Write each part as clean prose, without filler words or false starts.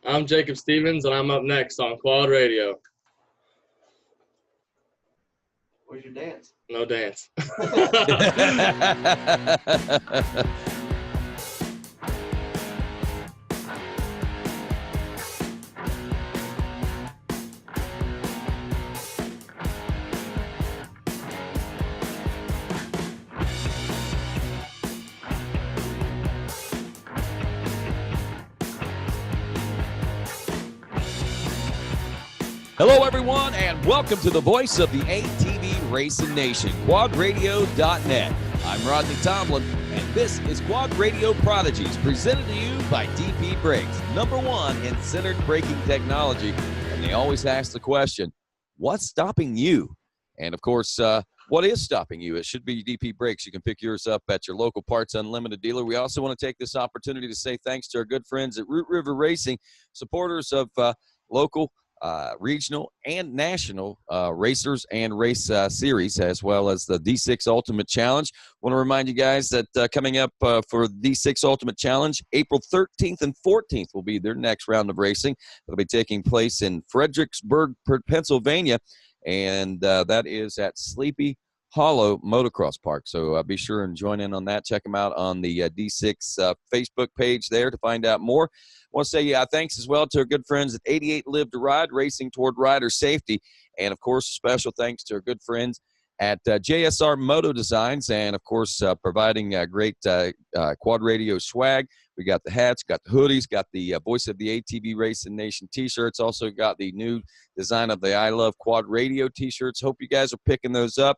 I'm Jacob Stevens, and I'm up next on Quad Radio. Where's your dance? No dance. Hello, everyone, and welcome to the voice of the ATV Racing Nation, quadradio.net. I'm Rodney Tomlin, and this is Quad Radio Prodigies, presented to you by DP Brakes, #1 in centered braking technology. And they always ask the question, what's stopping you? And, of course, what is stopping you? It should be DP Brakes. You can pick yours up at your local Parts Unlimited dealer. We also want to take this opportunity to say thanks to our good friends at Root River Racing, supporters of local regional and national racers and race series, as well as the D6 Ultimate Challenge. I want to remind you guys that coming up for D6 Ultimate Challenge, April 13th and 14th will be their next round of racing. It'll be taking place in Fredericksburg, Pennsylvania, and that is at Sleepy Hollow Motocross Park. So be sure and join in on that. Check them out on the D6 Facebook page there to find out more. I want to say thanks as well to our good friends at 88 Live to Ride, racing toward rider safety. And, of course, special thanks to our good friends at JSR Moto Designs and, of course, providing great Quad Radio swag. We got the hats, got the hoodies, got the Voice of the ATV Racing Nation T-shirts. Also got the new design of the I Love Quad Radio T-shirts. Hope you guys are picking those up.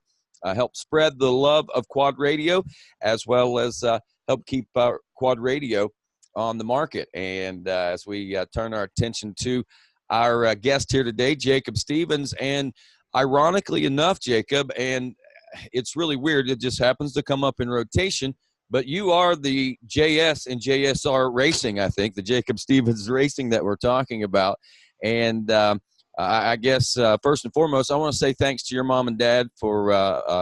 Help spread the love of Quad Radio, as well as help keep Quad Radio on the market. And as we turn our attention to our guest here today, Jacob Stevens, and ironically enough, Jacob, and it's really weird, it just happens to come up in rotation, but you are the JS and JSR Racing, I think, the Jacob Stevens Racing that we're talking about. And I guess first and foremost, I want to say thanks to your mom and dad for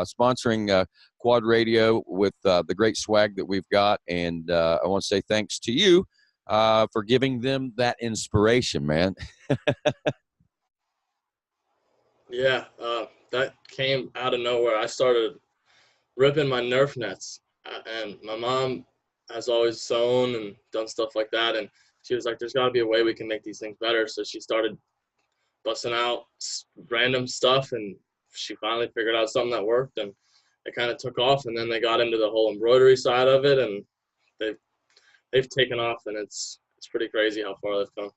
sponsoring Quad Radio with the great swag that we've got. And I want to say thanks to you for giving them that inspiration, man. Yeah, that came out of nowhere. I started ripping my Nerf nets, and my mom has always sewn and done stuff like that. And she was like, there's got to be a way we can make these things better. So she started busting out random stuff, and she finally figured out something that worked, and it kind of took off. And then they got into the whole embroidery side of it, and they've taken off, and it's pretty crazy how far they've come.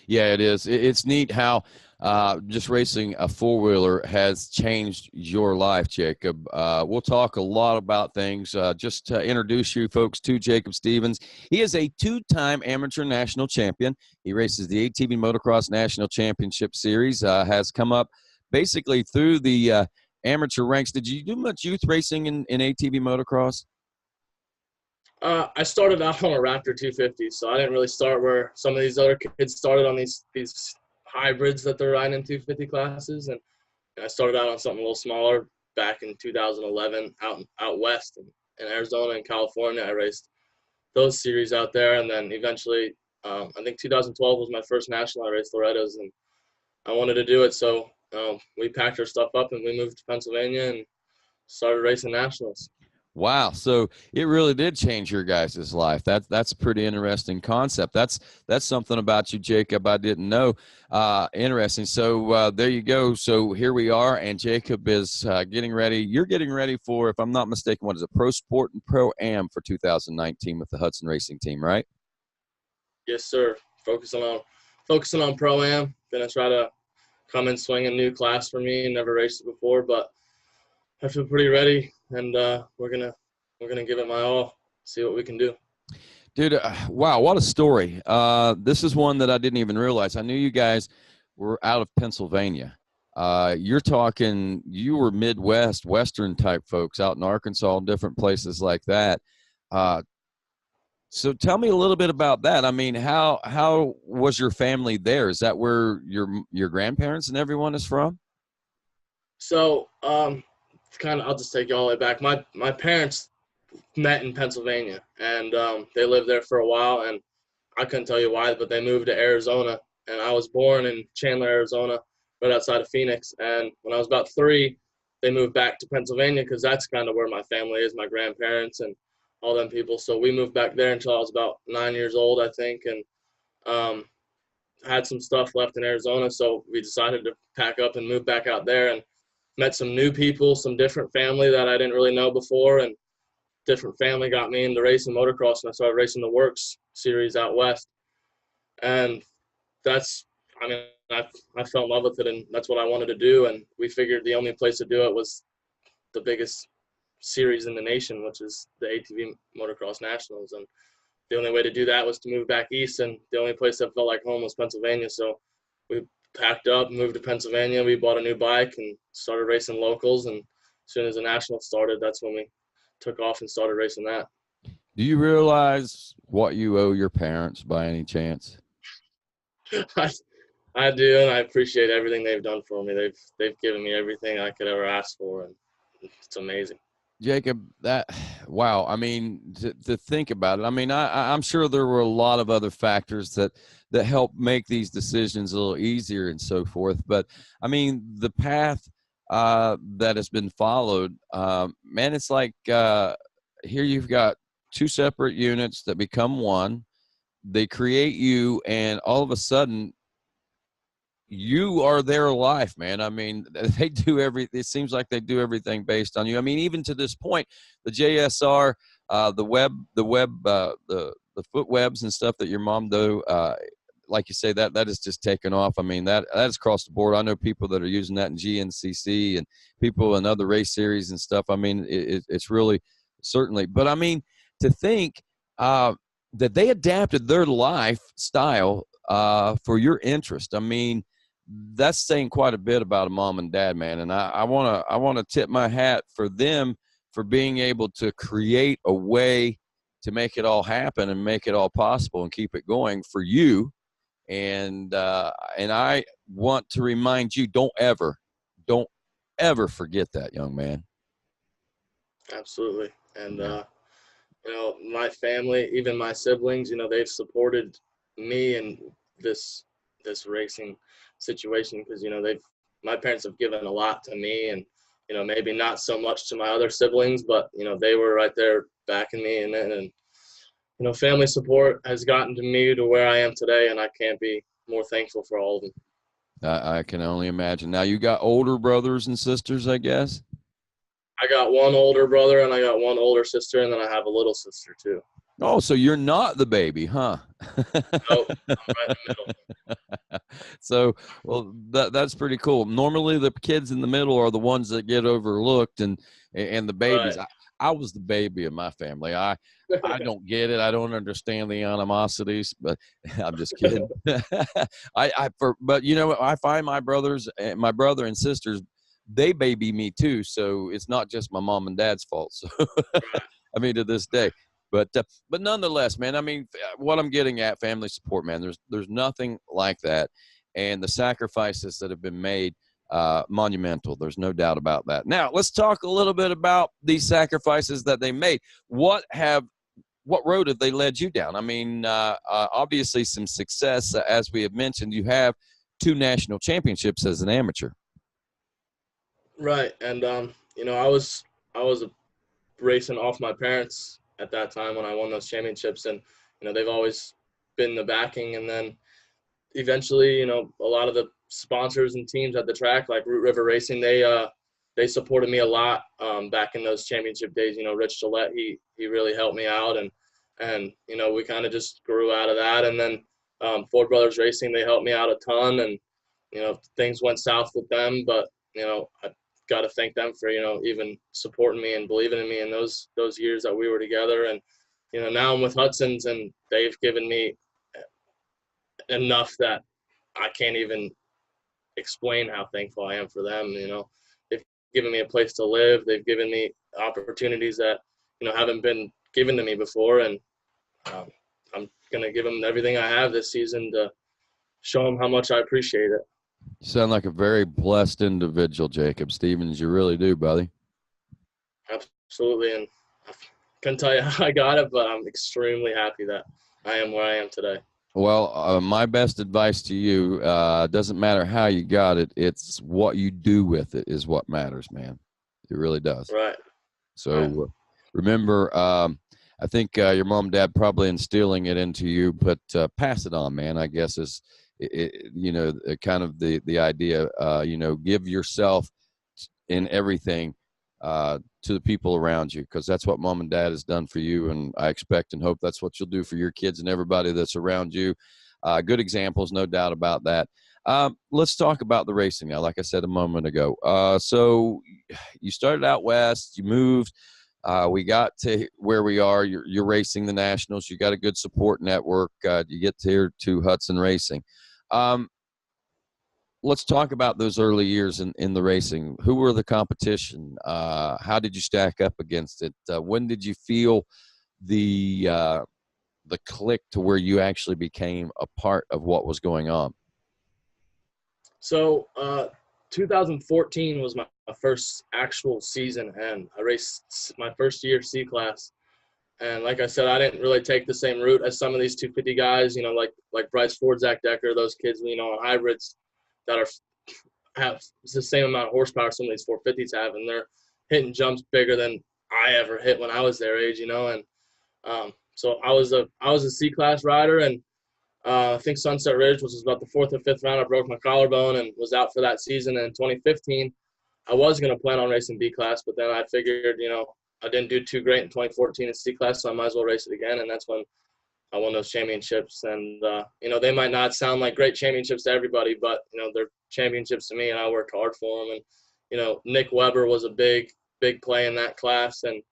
Yeah, it is. It's neat how just racing a four-wheeler has changed your life, Jacob. We'll talk a lot about things. Just to introduce you folks to Jacob Stevens, he is a two-time amateur national champion. He races the ATV Motocross National Championship Series, has come up basically through the amateur ranks. Did you do much youth racing in ATV motocross? I started out on a Raptor 250, so I didn't really start where some of these other kids started on these hybrids that they're riding in 250 classes. And I started out on something a little smaller back in 2011 out west in Arizona and California. I raced those series out there, and then eventually, I think 2012 was my first national. I raced Loretta's, and I wanted to do it, so we packed our stuff up and we moved to Pennsylvania and started racing nationals. Wow. So it really did change your guys' life. That's a pretty interesting concept. That's something about you, Jacob, I didn't know. Interesting. So there you go. So here we are, and Jacob is getting ready. You're getting ready for, if I'm not mistaken, what is it, Pro Sport and Pro Am for 2019 with the Hudson Racing team, right? Yes, sir. Focusing on Pro Am. Gonna try to come and swing a new class for me. Never raced it before, but I feel pretty ready, and we're gonna give it my all. See what we can do. Dude, wow, what a story. This is one that I didn't even realize. I knew you guys were out of Pennsylvania. You're talking, you were Midwest, Western type folks out in Arkansas, different places like that. So tell me a little bit about that. I mean, how was your family there? Is that where your grandparents and everyone is from? So, I'll just take you all the way back. My parents met in Pennsylvania, and they lived there for a while, and I couldn't tell you why, but they moved to Arizona, and I was born in Chandler, Arizona, right outside of Phoenix. And when I was about 3, they moved back to Pennsylvania because that's kind of where my family is, my grandparents and all them people. So we moved back there until I was about 9 years old, I think, and had some stuff left in Arizona. So we decided to pack up and move back out there, and met some new people, some different family that I didn't really know before, and different family got me into racing motocross, and I started racing the Works series out west. And that's, I mean, I fell in love with it, and that's what I wanted to do. And we figured the only place to do it was the biggest series in the nation, which is the ATV Motocross Nationals. And the only way to do that was to move back east, and the only place that felt like home was Pennsylvania. So we packed up, moved to Pennsylvania. We bought a new bike and started racing locals. And as soon as the Nationals started, that's when we took off and started racing that. Do you realize what you owe your parents by any chance? I do, and I appreciate everything they've done for me. They've given me everything I could ever ask for, and it's amazing. Jacob, wow. I mean, to think about it, I mean, I'm sure there were a lot of other factors that help make these decisions a little easier and so forth. But I mean, the path that has been followed, man, it's like here you've got 2 separate units that become one. They create you, and all of a sudden, you are their life, man. I mean, they do it seems like they do everything based on you. I mean, even to this point, the JSR, the foot webs and stuff that your mom do, like you say, that is just taken off. I mean, that is across the board. I know people that are using that in GNCC and people in other race series and stuff. I mean, it's really certainly, but I mean, to think that they adapted their lifestyle for your interest. I mean, that's saying quite a bit about a mom and dad, man. And I want to tip my hat for them for being able to create a way to make it all happen and make it all possible and keep it going for you. And I want to remind you, don't ever forget that, young man. Absolutely. And, you know, my family, even my siblings, you know, they've supported me in this racing situation because, you know, my parents have given a lot to me, and, you know, maybe not so much to my other siblings, but, you know, they were right there backing me. And you know, family support has gotten to me to where I am today, and I can't be more thankful for all of them. I can only imagine. Now, you got older brothers and sisters, I guess? I got one older brother and I got one older sister, and then I have a little sister too. Oh, so you're not the baby, huh? Nope, I'm right in the middle. So, well, that's pretty cool. Normally, the kids in the middle are the ones that get overlooked, and the babies. Right. I was the baby of my family. I don't get it. I don't understand the animosities, but I'm just kidding. But you know, I find my brother and sisters, they baby me too. So it's not just my mom and dad's fault. So, I mean, to this day. But nonetheless, man, I mean, what I'm getting at, family support, man, there's nothing like that. And the sacrifices that have been made, monumental. There's no doubt about that. Now, let's talk a little bit about these sacrifices that they made. What road have they led you down? I mean, obviously some success, as we have mentioned. You have 2 national championships as an amateur. Right. And, you know, I was racing off my parents at that time when I won those championships, and, you know, they've always been the backing. And then eventually, you know, a lot of the sponsors and teams at the track, like Root River Racing, they supported me a lot back in those championship days. You know, Rich Gillette, he really helped me out, and you know, we kind of just grew out of that. And then Ford Brothers Racing, they helped me out a ton, and, you know, things went south with them, but, you know, I got to thank them for, you know, even supporting me and believing in me in those years that we were together. And, you know, now I'm with Hudson's, and they've given me enough that I can't even explain how thankful I am for them. You know, they've given me a place to live. They've given me opportunities that, you know, haven't been given to me before. And I'm going to give them everything I have this season to show them how much I appreciate it. You sound like a very blessed individual, Jacob Stevens. You really do, buddy. Absolutely. And I couldn't tell you how I got it, but I'm extremely happy that I am where I am today. Well, my best advice to you, doesn't matter how you got it. It's what you do with it is what matters, man. It really does. Right. Right. So remember, I think your mom and dad probably instilling it into you, but pass it on, man. I guess is kind of the idea. Give yourself in everything to the people around you, because that's what mom and dad has done for you, and I expect and hope that's what you'll do for your kids and everybody that's around you. Good examples, no doubt about that. Let's talk about the racing now. Like I said a moment ago, so you started out west, you moved. We got to where we are. You're racing the nationals. You got a good support network. You get here to Hudson Racing. Let's talk about those early years in the racing. Who were the competition? How did you stack up against it? When did you feel the click to where you actually became a part of what was going on? So 2014 was my first actual season, and I raced my first year C class. And like I said, I didn't really take the same route as some of these 250 guys, like Bryce Ford, Zach Decker, those kids, on hybrids that have the same amount of horsepower some of these 450s have, and they're hitting jumps bigger than I ever hit when I was their age, and so I was a C class rider, and I think Sunset Ridge, which was about the 4th or 5th round, I broke my collarbone and was out for that season. And in 2015, I was going to plan on racing B class, but then I figured, I didn't do too great in 2014 in C class, so I might as well race it again. And that's when I won those championships. And, they might not sound like great championships to everybody, but, they're championships to me, and I worked hard for them. And, Nick Weber was a big play in that class. And,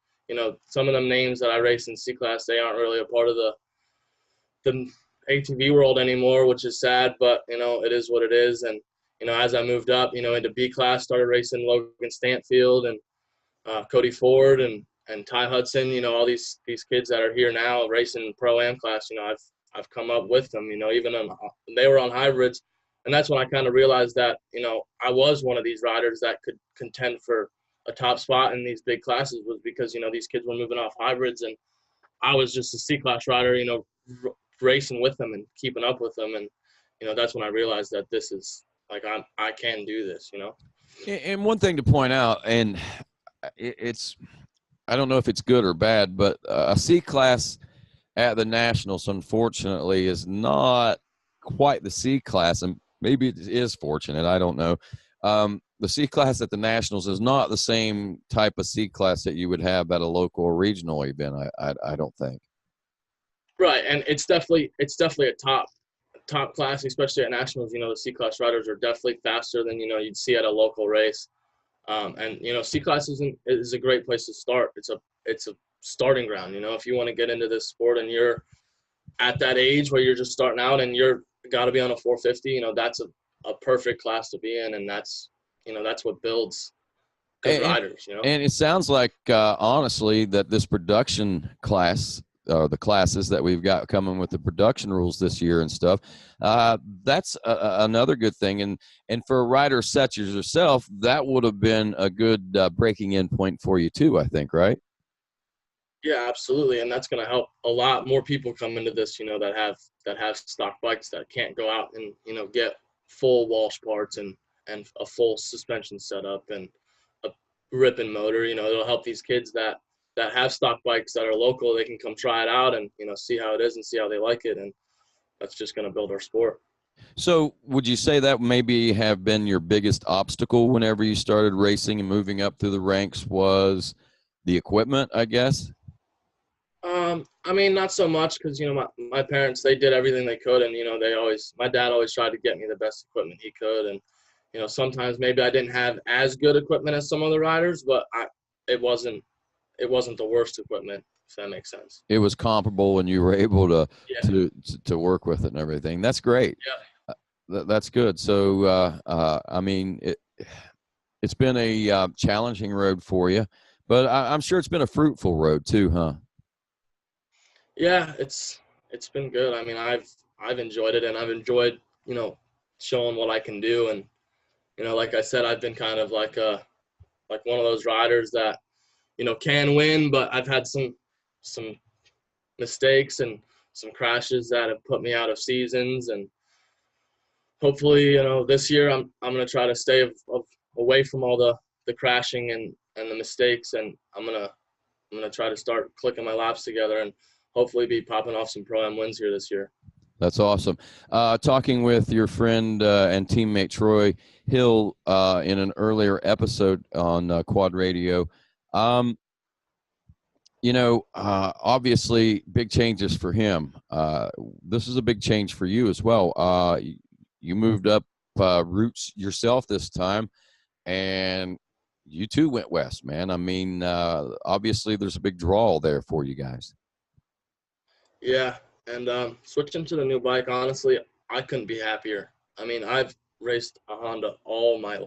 some of them names that I raced in C class, they aren't really a part of the ATV world anymore, which is sad, but, it is what it is. And, as I moved up, into B class, started racing Logan Stanfield and Cody Ford and Ty Hudson, all these kids that are here now racing Pro-Am class, I've come up with them, even they were on hybrids. And that's when I kind of realized that, I was one of these riders that could contend for a top spot in these big classes, was because, these kids were moving off hybrids, and I was just a C class rider, racing with them and keeping up with them. And, that's when I realized that this is like, I can do this, And one thing to point out, and it's, I don't know if it's good or bad, but a C class at the Nationals, unfortunately, is not quite the C class, and maybe it is fortunate, I don't know. The C class at the Nationals is not the same type of C class that you would have at a local or regional event, I don't think. Right, and it's definitely a top class, especially at nationals. The C class riders are definitely faster than you'd see at a local race. And C class is a great place to start. It's a starting ground. If you want to get into this sport and you're at that age where you're just starting out and you're got to be on a 450, that's a perfect class to be in, and that's what builds good riders. And it sounds like honestly that this production class, the classes that we've got coming with the production rules this year and stuff, that's another good thing. And for a rider such as yourself, that would have been a good breaking in point for you too, I think, right? Yeah, absolutely. And that's going to help a lot more people come into this, that have stock bikes that can't go out and, get full Walsh parts and a full suspension setup and a ripping motor. It'll help these kids that have stock bikes that are local. They can come try it out and, see how it is and see how they like it. And that's just going to build our sport. So would you say that maybe have been your biggest obstacle whenever you started racing and moving up through the ranks was the equipment, I guess? I mean, not so much, because, my parents, they did everything they could. And, my dad always tried to get me the best equipment he could. And, sometimes maybe I didn't have as good equipment as some other riders, but it wasn't the worst equipment, if that makes sense. It was comparable and you were able to work with it and everything. That's great. Yeah. That's good. So, I mean, it's been a challenging road for you, but I'm sure it's been a fruitful road too, huh? Yeah, it's been good. I mean, I've enjoyed it, and I've enjoyed, showing what I can do. And, like I said, I've been kind of like one of those riders that, can win, but I've had some mistakes and some crashes that have put me out of seasons, and hopefully, this year I'm gonna try to stay away from all the crashing and the mistakes, and I'm gonna try to start clicking my laps together and hopefully be popping off some Pro-Am wins here this year. That's awesome. Talking with your friend and teammate Troy Hill in an earlier episode on Quad Radio. Obviously big changes for him. This is a big change for you as well. You moved up routes yourself this time, and you too went west, man. I mean, obviously there's a big draw there for you guys. Yeah, and switching to the new bike, honestly, I couldn't be happier. I mean, I've raced a Honda all my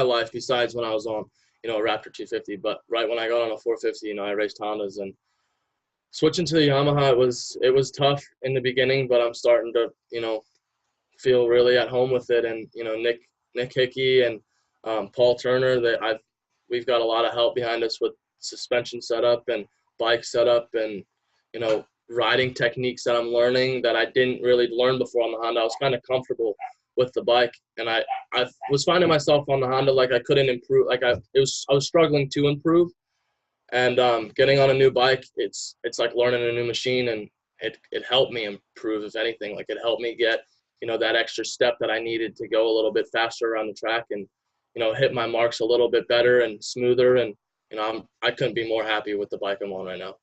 life, besides when I was on, a Raptor 250. But right when I got on a 450, I raced Hondas, and switching to the Yamaha, it was tough in the beginning, but I'm starting to, feel really at home with it. And Nick Hickey and Paul Turner, we've got a lot of help behind us with suspension setup and bike setup and riding techniques that I'm learning that I didn't really learn before on the Honda. I was kind of comfortable with the bike, and I was finding myself on the Honda like I couldn't improve. I was struggling to improve, and getting on a new bike, it's like learning a new machine, and it helped me improve. If anything, like it helped me get that extra step that I needed to go a little bit faster around the track and hit my marks a little bit better and smoother. And I couldn't be more happy with the bike I'm on right now.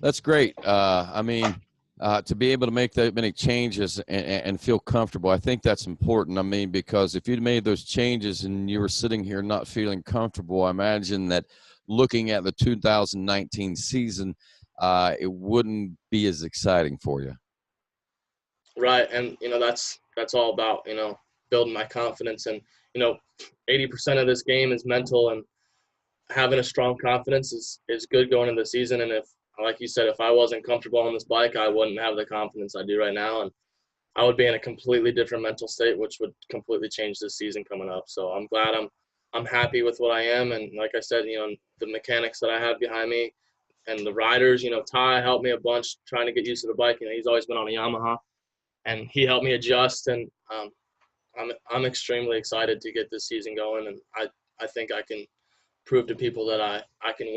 That's great. To be able to make that many changes and feel comfortable, I think that's important. I mean, because if you'd made those changes and you were sitting here not feeling comfortable, I imagine that looking at the 2019 season, it wouldn't be as exciting for you. Right. And, that's all about, building my confidence. And, 80% of this game is mental, and having a strong confidence is good going into the season. And if, like you said, if I wasn't comfortable on this bike, I wouldn't have the confidence I do right now. And I would be in a completely different mental state, which would completely change this season coming up. So I'm glad I'm happy with what I am. And like I said, the mechanics that I have behind me and the riders, Ty helped me a bunch trying to get used to the bike. He's always been on a Yamaha, and he helped me adjust. And I'm extremely excited to get this season going. And I think I can prove to people that I can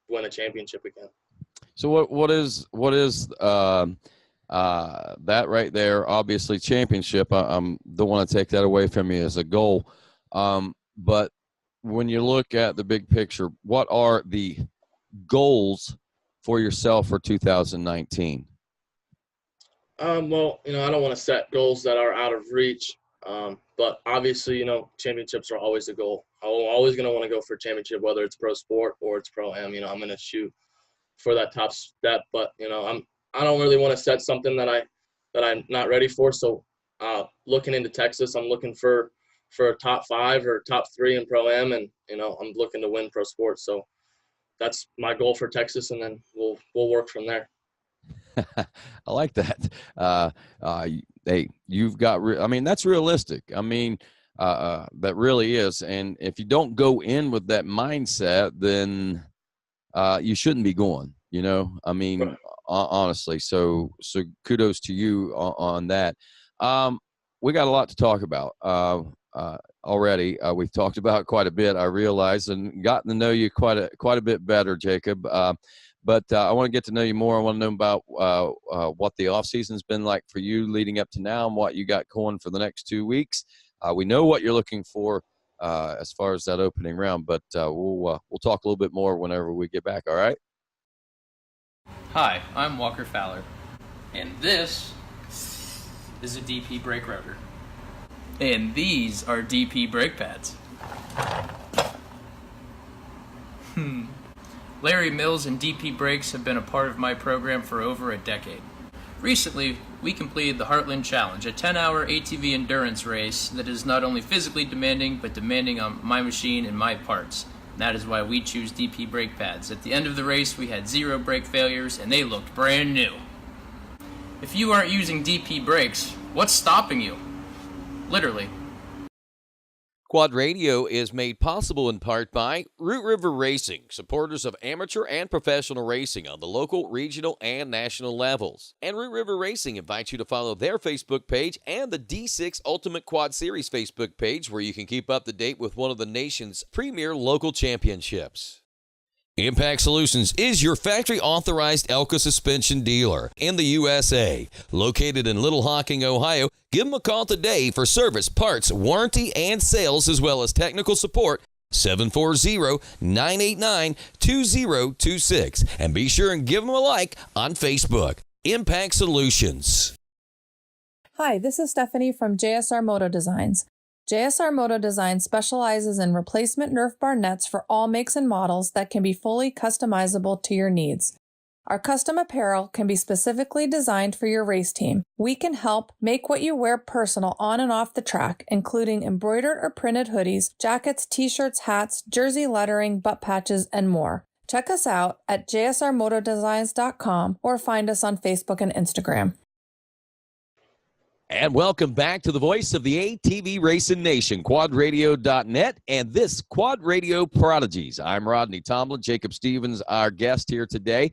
win a championship again. So what is that right there? Obviously, championship. I don't want to take that away from you as a goal, but when you look at the big picture, what are the goals for yourself for 2019? Well, I don't want to set goals that are out of reach, but obviously, championships are always a goal. I'm always going to want to go for a championship, whether it's pro sport or it's Pro-Am. I'm going to shoot for that top step, but I don't really want to set something that I'm not ready for. So looking into Texas, I'm looking for a top 5 or top 3 in Pro-Am, and I'm looking to win pro sports. So that's my goal for Texas, and then we'll work from there. I like that. Hey, you've got that's realistic. That really is. And if you don't go in with that mindset, then you shouldn't be going, right. Honestly. So kudos to you on that. We got a lot to talk about already. We've talked about quite a bit, I realize, and gotten to know you quite a bit better, Jacob. But I want to get to know you more. I want to know about what the off season's been like for you leading up to now, and what you got going for the next 2 weeks. We know what you're looking for as far as that opening round, but we'll talk a little bit more whenever we get back. All right. Hi, I'm Walker Fowler, and this is a DP brake rotor, and these are DP brake pads. Larry Mills and DP Brakes have been a part of my program for over a decade. Recently, we completed the Heartland Challenge, a 10-hour ATV endurance race that is not only physically demanding, but demanding on my machine and my parts. And that is why we choose DP brake pads. At the end of the race, we had 0 brake failures, and they looked brand new. If you aren't using DP brakes, what's stopping you? Literally. Quad Radio is made possible in part by Root River Racing, supporters of amateur and professional racing on the local, regional, and national levels. And Root River Racing invites you to follow their Facebook page and the D6 Ultimate Quad Series Facebook page, where you can keep up to date with one of the nation's premier local championships. Impact Solutions is your factory-authorized Elka suspension dealer in the USA. Located in Little Hocking, Ohio, give them a call today for service, parts, warranty, and sales, as well as technical support, 740-989-2026. And be sure and give them a like on Facebook. Impact Solutions. Hi, this is Stephanie from JSR Moto Designs. JSR Moto Design specializes in replacement Nerf bar nets for all makes and models that can be fully customizable to your needs. Our custom apparel can be specifically designed for your race team. We can help make what you wear personal on and off the track, including embroidered or printed hoodies, jackets, t-shirts, hats, jersey lettering, butt patches, and more. Check us out at jsrmotodesigns.com or find us on Facebook and Instagram. And welcome back to the voice of the ATV Racing Nation, quadradio.net, and this Quad Radio Prodigies. I'm Rodney Tomlin. Jacob Stevens, our guest here today.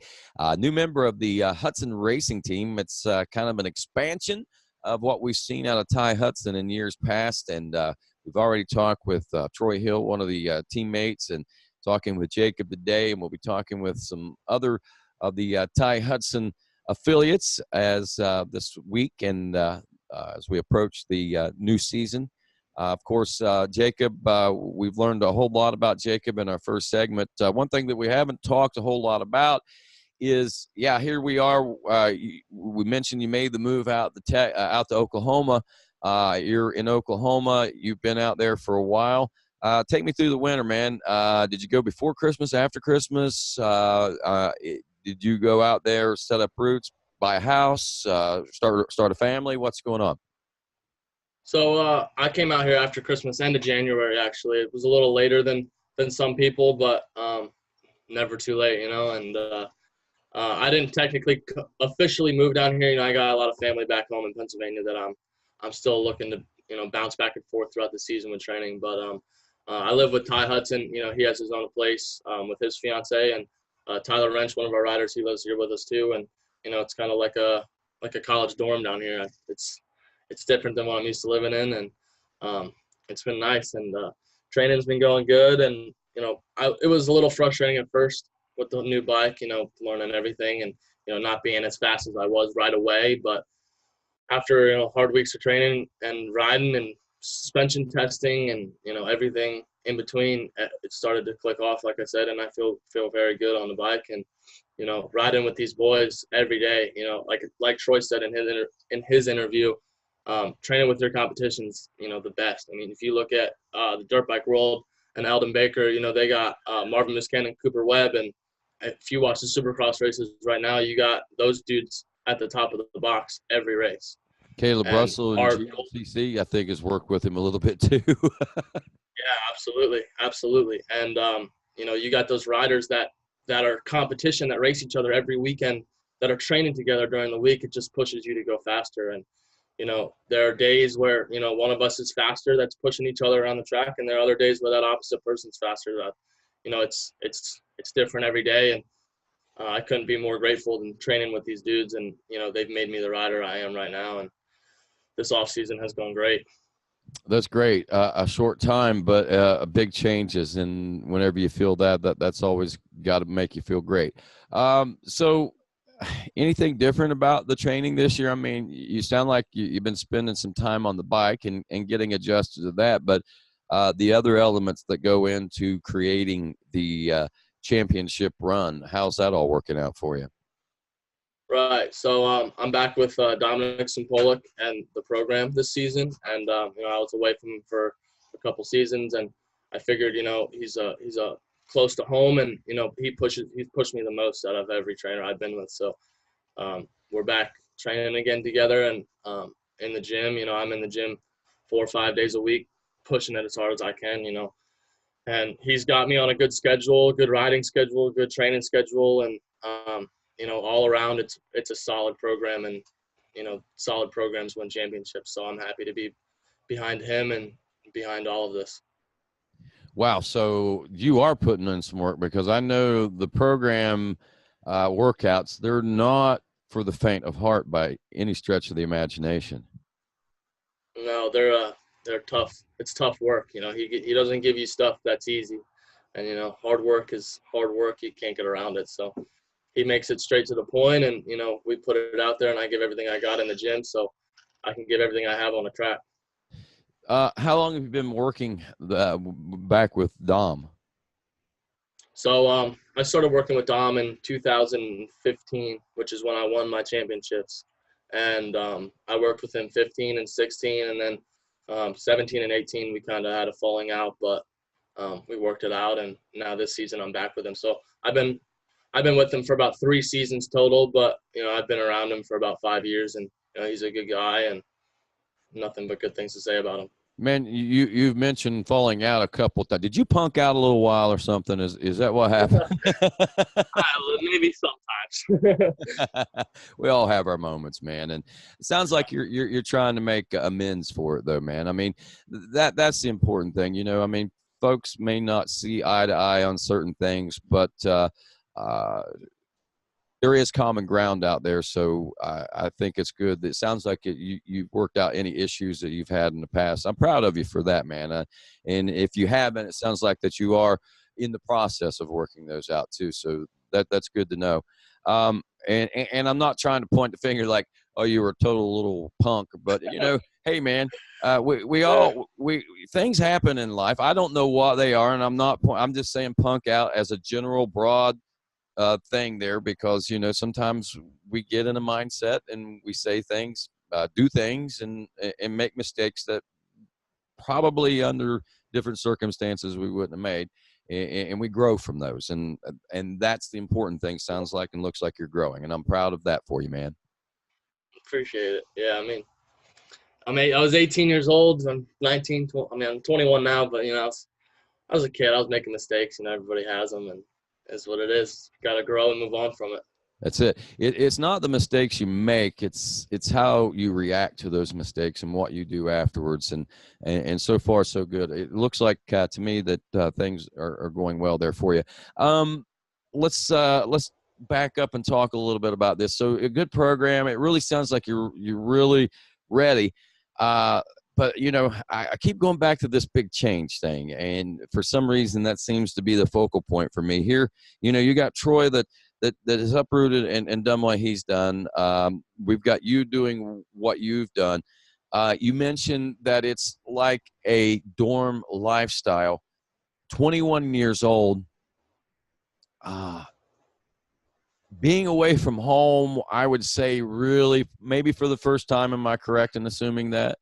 New member of the Hudson Racing Team. It's kind of an expansion of what we've seen out of Ty Hudson in years past, and we've already talked with Troy Hill, one of the teammates, and talking with Jacob today, and we'll be talking with some other of the Ty Hudson affiliates as this week and as we approach the new season. Of course, Jacob, we've learned a whole lot about Jacob in our first segment. One thing that we haven't talked a whole lot about is, here we are. We mentioned you made the move out to Oklahoma. You're in Oklahoma. You've been out there for a while. Take me through the winter, man. Did you go before Christmas, after Christmas? Did you go out there, set up roots, buy a house, start a family? What's going on? So I came out here after Christmas, end of January, actually. It was a little later than some people, but never too late, you know. And I didn't technically officially move down here. You know, I got a lot of family back home in Pennsylvania that I'm still looking to, you know, bounce back and forth throughout the season with training. But I live with Ty Hudson. You know, he has his own place with his fiance, and Tyler Wrench, one of our riders, he lives here with us too. And you know, it's kind of like a college dorm down here. It's different than what I'm used to living in, and it's been nice. And training's been going good. And you know, it was a little frustrating at first with the new bike, you know, learning everything and you know not being as fast as I was right away. But after hard weeks of training and riding and suspension testing and you know everything in between, it started to click off, like I said, and I feel very good on the bike. And you know, riding with these boys every day, you know, like Troy said in his interview, training with your competition's, you know, the best. I mean, if you look at the dirt bike world and Eldon Baker, you know, they got Marvin Muscan and Cooper Webb, and if you watch the Supercross races right now, you got those dudes at the top of the box every race. Caleb Russell and GLCC, I think, has worked with him a little bit too. Yeah, absolutely. And you know, you got those riders that are competition, that race each other every weekend, that are training together during the week. It just pushes you to go faster. And you know, there are days where you know one of us is faster, that's pushing each other around the track, and there are other days where that opposite person's faster. That you know, it's different every day. And I couldn't be more grateful than training with these dudes. And you know, they've made me the rider I am right now. And this off season has gone great. That's great. A short time, but big changes. And whenever you feel that's always got to make you feel great. So anything different about the training this year? I mean, you sound like you've been spending some time on the bike and getting adjusted to that, but the other elements that go into creating the championship run, how's that all working out for you? Right. So I'm back with Dominic Simpolik and the program this season, and you know, I was away from him for a couple seasons, and I figured, you know, he's close to home, and you know, he's pushed me the most out of every trainer I've been with. So we're back training again together, and in the gym. You know, I'm in the gym 4 or 5 days a week, pushing it as hard as I can. You know, and he's got me on a good schedule, good riding schedule, good training schedule, and you know, all around it's a solid program, and you know, solid programs win championships. So I'm happy to be behind him and behind all of this. Wow. So you are putting in some work, because I know the program workouts, they're not for the faint of heart by any stretch of the imagination. No, they're tough. It's tough work. He doesn't give you stuff that's easy, and hard work is hard work. You can't get around it. So he makes it straight to the point, and we put it out there, and I give everything I got in the gym, so I can give everything I have on the track. How long have you been working back with Dom? So I started working with Dom in 2015, which is when I won my championships, and I worked with him 15 and 16, and then 17 and 18 we kind of had a falling out, but we worked it out, and now this season I'm back with him. So I've been with him for about 3 seasons total, but I've been around him for about 5 years, and he's a good guy, and nothing but good things to say about him. Man, you've mentioned falling out a couple of times. Did you punk out a little while or something? Is that what happened? Maybe sometimes. We all have our moments, man, and it sounds like you're trying to make amends for it, though, man. I mean, that's the important thing, I mean, folks may not see eye to eye on certain things, but there is common ground out there. So I think it's good. It sounds like you've worked out any issues that you've had in the past. I'm proud of you for that, man. And if you haven't, it sounds like that you are in the process of working those out too. So that's good to know. And I'm not trying to point the finger like, oh, you were a total little punk, but hey, man, we things happen in life. I don't know what they are, and I'm just saying punk out as a general broad thing there, because sometimes we get in a mindset and we say things, do things, and make mistakes that probably under different circumstances we wouldn't have made, and we grow from those, and that's the important thing. Sounds like and looks like you're growing, and I'm proud of that for you, man. Appreciate it. Yeah, I was 18 years old. I'm 19. I'm 21 now, but I was a kid. I was making mistakes, and everybody has them, and it's what it is. Got to grow and move on from it. That's it. It's not the mistakes you make. It's how you react to those mistakes and what you do afterwards. And so far, so good. It looks like to me that things are going well there for you. Let's back up and talk a little bit about this. So a good program. It really sounds like you're really ready. But, I keep going back to this big change thing. And for some reason, that seems to be the focal point for me here. You got Troy that is uprooted and done what he's done. We've got you doing what you've done. You mentioned that it's like a dorm lifestyle. 21 years old. Being away from home, I would say really maybe for the first time. Am I correct in assuming that?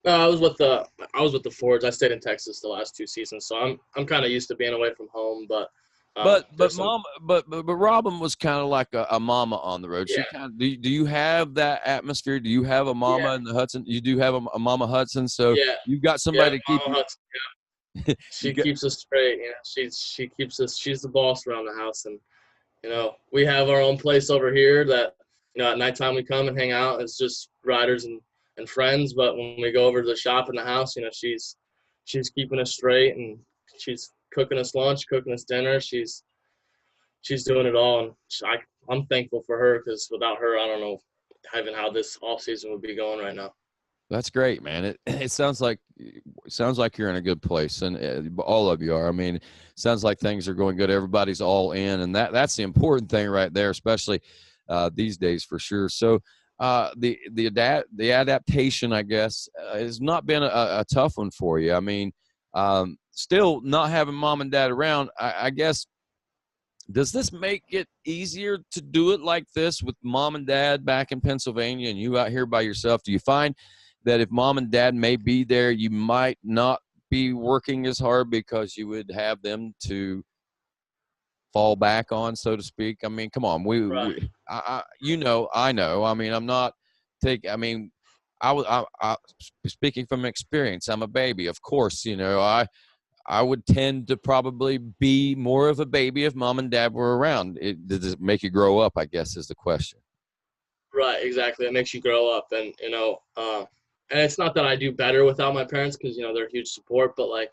No, I was with the Fords. I stayed in Texas the last 2 seasons, so I'm kind of used to being away from home. But Robin was kind of like a mama on the road. Yeah. Do you have that atmosphere? Do you have a mama in the Hudson? You do have a mama Hudson, so yeah, you've got somebody to keep Mama Hudson, yeah. She keeps us straight. She keeps us. She's the boss around the house, and we have our own place over here that at nighttime we come and hang out. It's just riders and friends, but when we go over to the shop in the house, she's keeping us straight, and she's cooking us lunch, cooking us dinner. She's doing it all, and I'm thankful for her, because without her, I don't know even how this off season would be going right now. That's great, man. It sounds like you're in a good place, and all of you are. I mean, it sounds like things are going good. Everybody's all in, and that's the important thing right there, especially these days for sure. So the adaptation, I guess, has not been a tough one for you. I mean, still not having mom and dad around, I guess. Does this make it easier to do it like this with mom and dad back in Pennsylvania and you out here by yourself? Do you find that if mom and dad may be there, you might not be working as hard because you would have them to fall back on, so to speak? I mean, come on, I know. I mean, I'm not I was speaking from experience. I'm a baby, of course. I would tend to probably be more of a baby if mom and dad were around. Does it make you grow up, I guess, is the question. Right, exactly. It makes you grow up, and and it's not that I do better without my parents, because they're a huge support, but like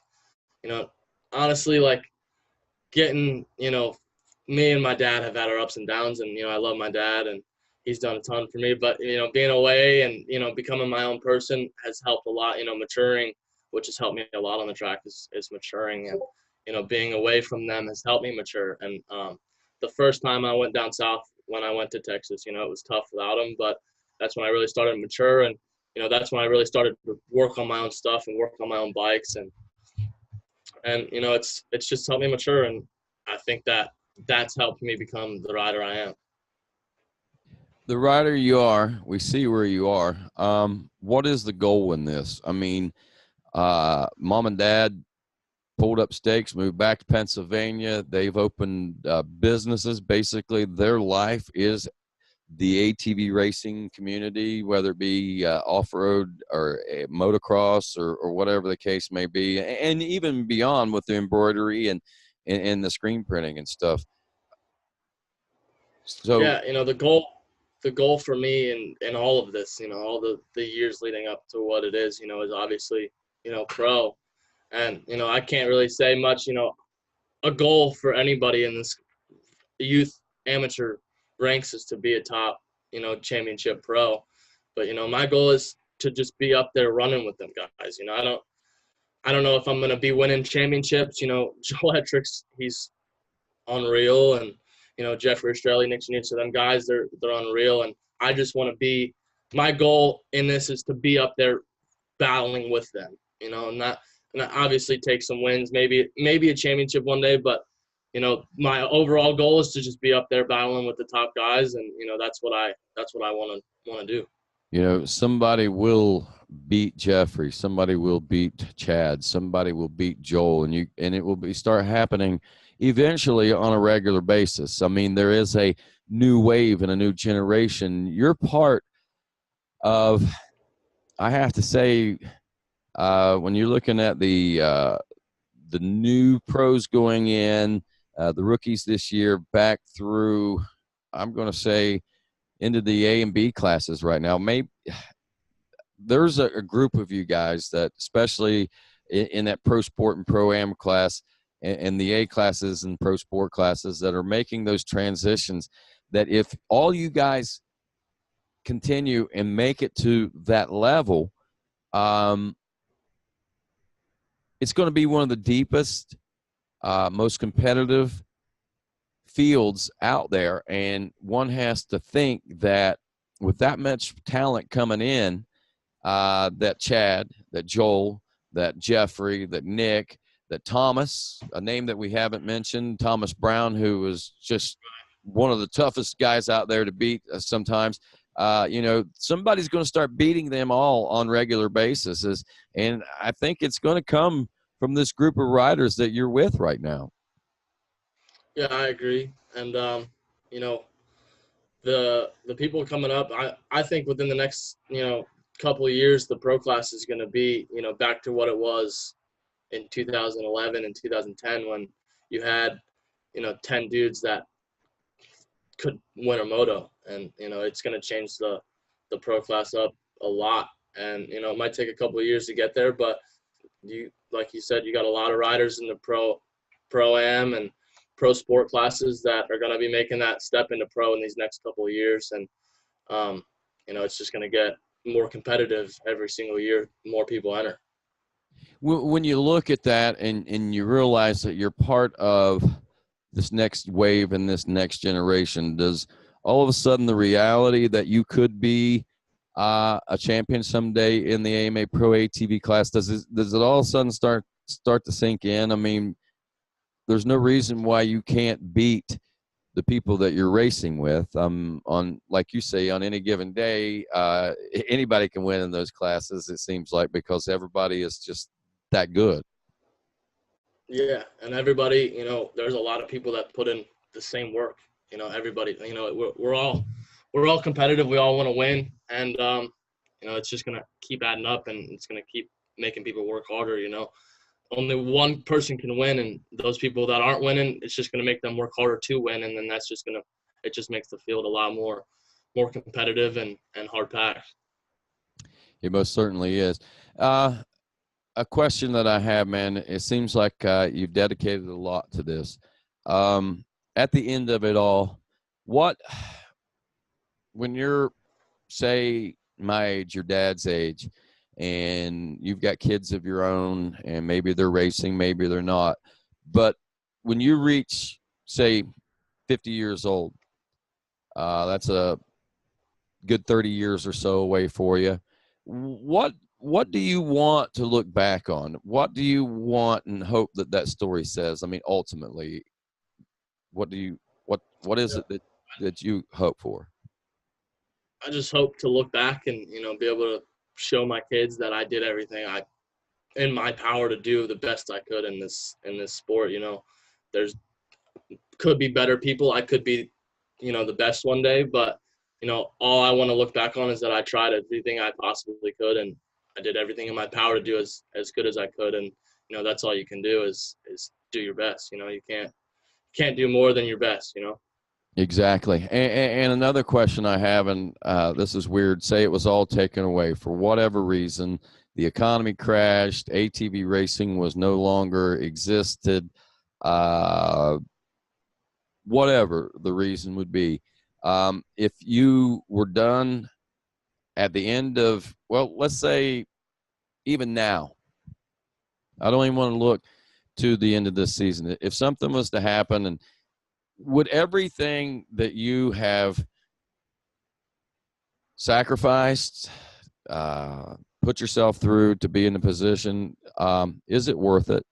you know, honestly, like getting, you know, me and my dad have had our ups and downs, and, you know, I love my dad and he's done a ton for me, but, you know, being away and, you know, becoming my own person has helped a lot, you know, maturing, which has helped me a lot on the track is maturing, and, you know, being away from them has helped me mature. And the first time I went down south when I went to Texas, you know, it was tough without them, but that's when I really started to mature. And, you know, that's when I really started to work on my own stuff and work on my own bikes. And you know, it's just helped me mature, and I think that's helped me become the rider I am. The rider you are, we see where you are. What is the goal in this? I mean, mom and dad pulled up stakes, moved back to Pennsylvania. They've opened businesses. Basically, their life is the ATV racing community, whether it be off-road or motocross or whatever the case may be, and even beyond with the embroidery and the screen printing and stuff. So Yeah, you know, the goal for me in all of this, you know, all the years leading up to what it is, you know, is obviously, you know, pro. And, you know, I can't really say much, you know, a goal for anybody in this youth amateur ranks is to be a top, you know, championship pro. But, you know, my goal is to just be up there running with them guys. You know, I don't know if I'm gonna be winning championships. You know, Joel Hetrick's, he's unreal, and you know, Jeffrey Estrelli, Nick Janitz, so them guys, they're unreal. And I just want to be, my goal in this is to be up there battling with them, you know, and that obviously take some wins, maybe a championship one day, but you know, my overall goal is to just be up there battling with the top guys, and you know, that's what I want to do. you know, somebody will beat Jeffrey, somebody will beat Chad, somebody will beat Joel, and it will start happening eventually on a regular basis. I mean, there is a new wave and a new generation. You're part of, I have to say, when you're looking at the new pros going in, the rookies this year back through, I'm going to say, into the A and B classes right now. Maybe there's a group of you guys that, especially in that pro sport and pro am class and the A classes and pro sport classes, that are making those transitions, that if all you guys continue and make it to that level, it's going to be one of the deepest, most competitive fields out there. And one has to think that with that much talent coming in, that Chad, that Joel, that Jeffrey, that Nick, that Thomas, a name that we haven't mentioned, Thomas Brown, who was just one of the toughest guys out there to beat sometimes. You know, somebody's going to start beating them all on regular basis. And I think it's going to come from this group of riders that you're with right now. Yeah, I agree. And you know, the people coming up, I think within the next, you know, couple of years, the pro class is going to be, you know, back to what it was in 2011 and 2010, when you had, you know, 10 dudes that could win a moto. And you know, it's going to change the pro class up a lot. And you know, it might take a couple of years to get there, but you, like you said, you got a lot of riders in the pro am and pro sport classes that are going to be making that step into pro in these next couple of years. And you know, it's just going to get more competitive every single year. More people enter. When you look at that and you realize that you're part of this next wave and this next generation, does all of a sudden the reality that you could be a champion someday in the AMA Pro ATV class, does it all of a sudden start to sink in? I mean, there's no reason why you can't beat the people that you're racing with. On, like you say, on any given day, anybody can win in those classes, it seems like, because everybody is just that good. Yeah, and everybody, you know, there's a lot of people that put in the same work. You know, everybody, you know, we're all competitive. We all want to win, and you know, it's just gonna keep adding up, and it's gonna keep making people work harder. You know, only one person can win, and those people that aren't winning, it's just gonna make them work harder to win, and then that's just it just makes the field a lot more competitive and hard packed. It most certainly is. a question that I have, man. It seems like you've dedicated a lot to this. At the end of it all, when you're, say, my age, your dad's age, and you've got kids of your own, and maybe they're racing, maybe they're not, but when you reach, say, 50 years old, that's a good 30 years or so away for you. What do you want to look back on? What do you want and hope that story says? I mean, ultimately, what is it that you hope for? I just hope to look back and, be able to show my kids that I did everything in my power to do the best I could in this sport. There's could be better people. I could be, the best one day, but all I want to look back on is that I tried everything I possibly could, and I did everything in my power to do as good as I could. And that's all you can do is do your best. You can't do more than your best. Exactly. And another question I have, and this is weird, say it was all taken away for whatever reason, the economy crashed, ATV racing was no longer existed, whatever the reason would be. If you were done at the end of, well, let's say even now, I don't even want to look to the end of this season. If something was to happen, and would everything that you have sacrificed, put yourself through to be in a position, is it worth it?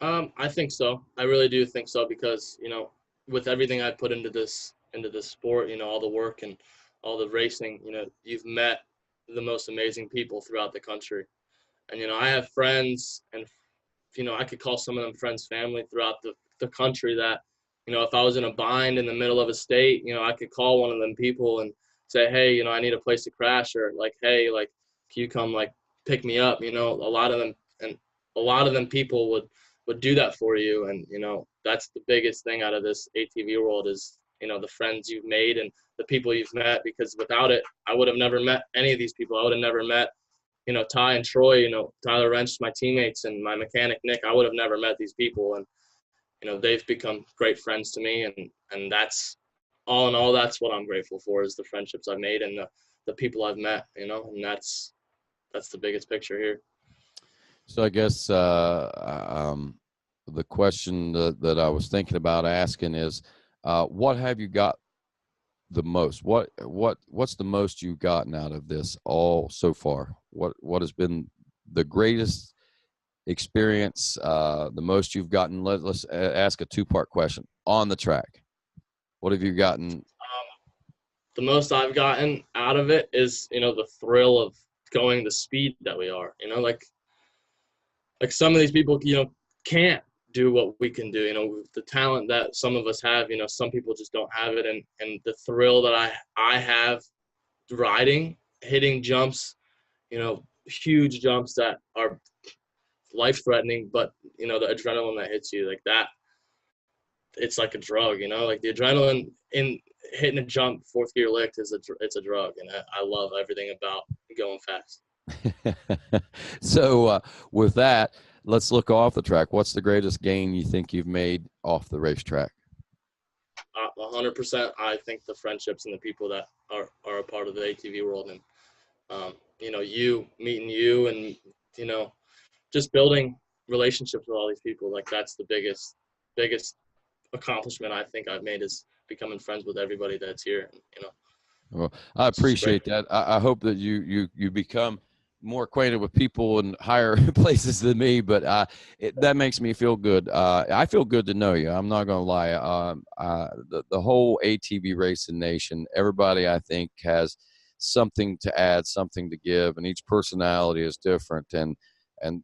I think so. I really do think so, because with everything I put into this sport, all the work and all the racing, you've met the most amazing people throughout the country, and I have friends, and I could call some of them friends, family throughout the country that if I was in a bind in the middle of a state, I could call one of them people and say, hey, I need a place to crash, or like, hey, like, can you come like pick me up? A lot of them people would do that for you. And, that's the biggest thing out of this ATV world is, the friends you've made and the people you've met, because without it, I would have never met any of these people. I would have never met, Ty and Troy, Tyler Wrench, my teammates, and my mechanic, Nick. I would have never met these people. And, they've become great friends to me. And that's all in all, that's what I'm grateful for, is the friendships I've made and the people I've met, and that's the biggest picture here. So I guess the question that I was thinking about asking is, what have you got the most? What's the most you've gotten out of this all so far? What has been the greatest experience, the most you've gotten? Let's ask a two-part question. On the track, what have you gotten? The most I've gotten out of it is, the thrill of going the speed that we are, like some of these people, can't do what we can do, the talent that some of us have, some people just don't have it. And the thrill that I have riding, hitting jumps, huge jumps that are life-threatening, but, the adrenaline that hits you like that, it's like a drug, like the adrenaline in hitting a jump, fourth gear lift it's a drug. And I love everything about going fast. So with that, let's look off the track. What's the greatest gain you think you've made off the racetrack? 100%. I think the friendships and the people that are a part of the ATV world, and you meeting you, and just building relationships with all these people, like that's the biggest accomplishment I think I've made, is becoming friends with everybody that's here. Well, I appreciate that. I hope that you become more acquainted with people in higher places than me, but that makes me feel good. I feel good to know you. I'm not going to lie. The whole ATV racing nation, everybody I think has something to add, something to give, and each personality is different. And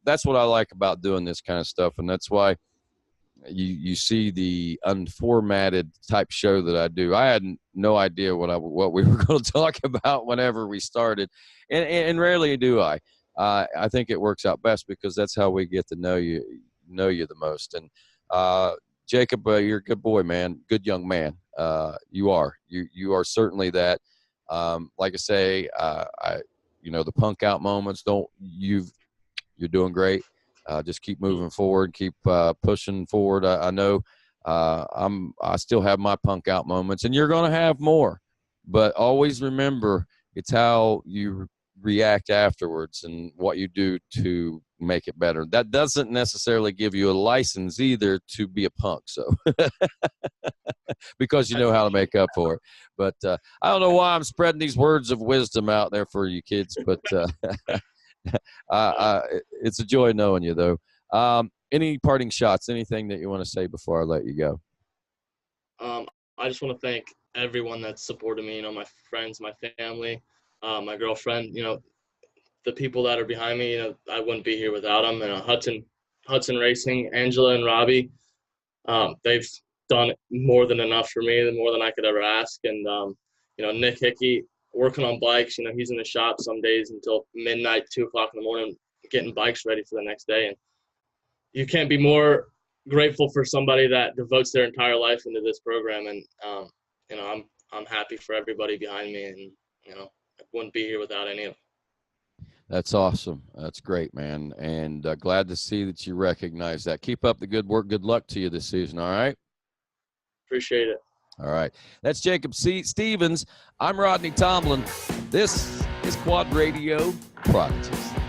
that's what I like about doing this kind of stuff. And that's why you see the unformatted type show that I do. I had no idea what we were going to talk about whenever we started, and rarely do I. I think it works out best because that's how we get to know you the most. And Jacob, you're a good boy, man. Good young man. You are certainly that. Like I say, the punk out moments. You're doing great. Just keep moving forward, keep pushing forward. I know I still have my punk out moments, and you're going to have more. But always remember, it's how you react afterwards and what you do to make it better. That doesn't necessarily give you a license either to be a punk, so because you know how to make up for it. But I don't know why I'm spreading these words of wisdom out there for you kids, but it's a joy knowing you, though. Any parting shots, anything that you want to say before I let you go? I just want to thank everyone that supported me, my friends, my family, my girlfriend, the people that are behind me, I wouldn't be here without them. Hudson Racing, Angela and Robbie, they've done more than enough for me, more than I could ever ask. And, Nick Hickey, working on bikes, he's in the shop some days until midnight, 2 o'clock in the morning, getting bikes ready for the next day. And you can't be more grateful for somebody that devotes their entire life into this program. And, I'm happy for everybody behind me, and, I wouldn't be here without any of them. That's awesome. That's great, man. And glad to see that you recognize that. Keep up the good work. Good luck to you this season. All right. Appreciate it. All right. That's Jacob Stevens. I'm Rodney Tomlin. This is Quad Radio Prodigies.